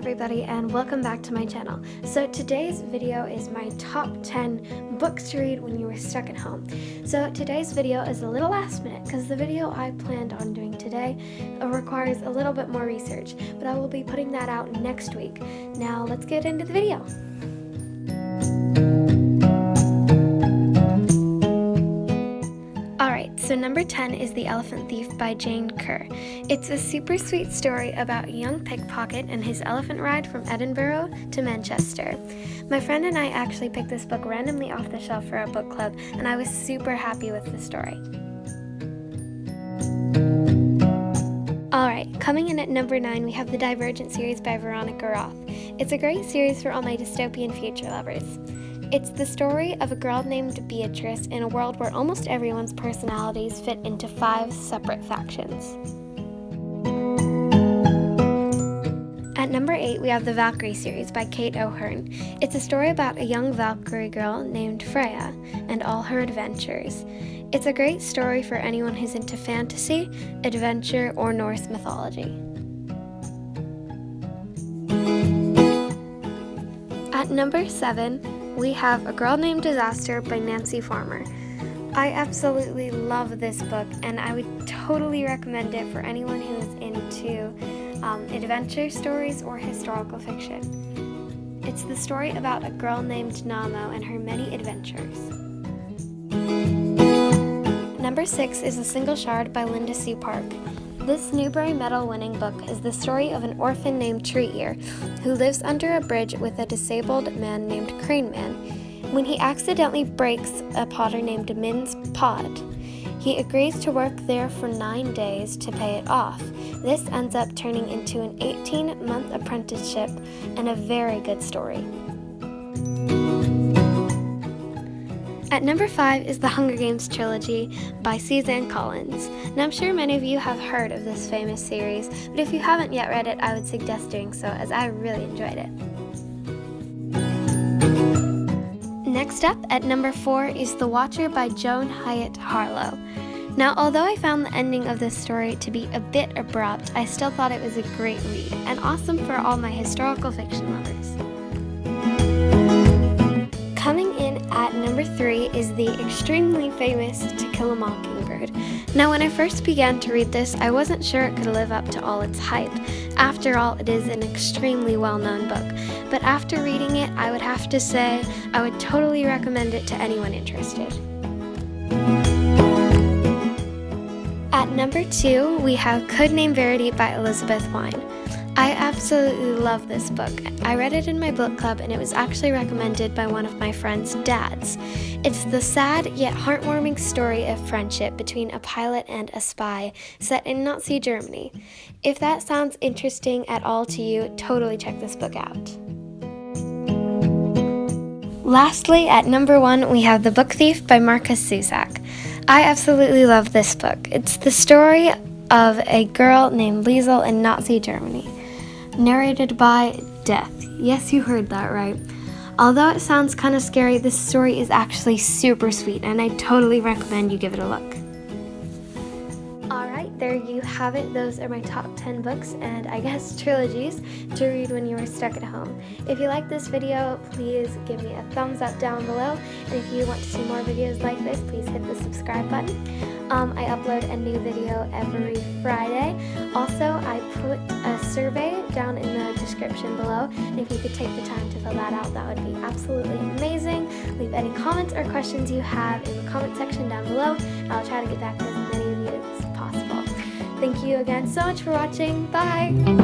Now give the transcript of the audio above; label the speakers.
Speaker 1: everybody, and welcome back to my channel. So today's video is my top 10 books to read when you were stuck at home. So today's video is a little last minute because the video I planned on doing today requires a little bit more research, but I will be putting that out next week. Now let's get into the video. So number 10 is The Elephant Thief by Jane Kerr. It's a super sweet story about a young pickpocket and his elephant ride from Edinburgh to Manchester. My friend and I actually picked this book randomly off the shelf for our book club, and I was super happy with the story. Alright, coming in at number 9 we have the Divergent series by Veronica Roth. It's a great series for all my dystopian future lovers. It's the story of a girl named Beatrice in a world where almost everyone's personalities fit into 5 separate factions. At number 8, we have the Valkyrie series by Kate O'Hearn. It's a story about a young Valkyrie girl named Freya and all her adventures. It's a great story for anyone who's into fantasy, adventure, or Norse mythology. At number 7, we have A Girl Named Disaster by Nancy Farmer. I absolutely love this book, and I would totally recommend it for anyone who is into adventure stories or historical fiction. It's the story about a girl named Namo and her many adventures. Number 6 is A Single Shard by Linda C. Park. This Newbery Medal-winning book is the story of an orphan named Tree Ear who lives under a bridge with a disabled man named Crane Man. When he accidentally breaks a potter named Min's pot, he agrees to work there for 9 days to pay it off. This ends up turning into an 18-month apprenticeship and a very good story. At number 5 is the Hunger Games trilogy by Suzanne Collins. Now I'm sure many of you have heard of this famous series, but if you haven't yet read it, I would suggest doing so as I really enjoyed it. Next up, at number 4 is The Watcher by Joan Hiatt Harlow. Now, although I found the ending of this story to be a bit abrupt, I still thought it was a great read and awesome for all my historical fiction lovers. Coming in at number 3 is the extremely famous To Kill a Mockingbird. Now, when I first began to read this, I wasn't sure it could live up to all its hype. After all, it is an extremely well-known book. But after reading it, I would have to say I would totally recommend it to anyone interested. At number 2, we have Codename Verity by Elizabeth Wine. I absolutely love this book. I read it in my book club, and it was actually recommended by one of my friend's dads. It's the sad yet heartwarming story of friendship between a pilot and a spy set in Nazi Germany. If that sounds interesting at all to you, totally check this book out. Lastly, at number 1, we have The Book Thief by Marcus Zusak. I absolutely love this book. It's the story of a girl named Liesel in Nazi Germany. Narrated by Death. Yes, you heard that right. Although it sounds kind of scary, this story is actually super sweet, and I totally recommend you give it a look. Alright, there you have it. Those are my top 10 books and I guess trilogies to read when you are stuck at home. If you like this video, please give me a thumbs up down below, and if you want to see more videos like this, please hit the subscribe button. I upload a new video every Friday. Also, I put a survey down in the description below, and if you could take the time to fill that out, that would be absolutely amazing. Leave any comments or questions you have in the comment section down below, and I'll try to get back to as many of you as possible. Thank you again so much for watching. Bye!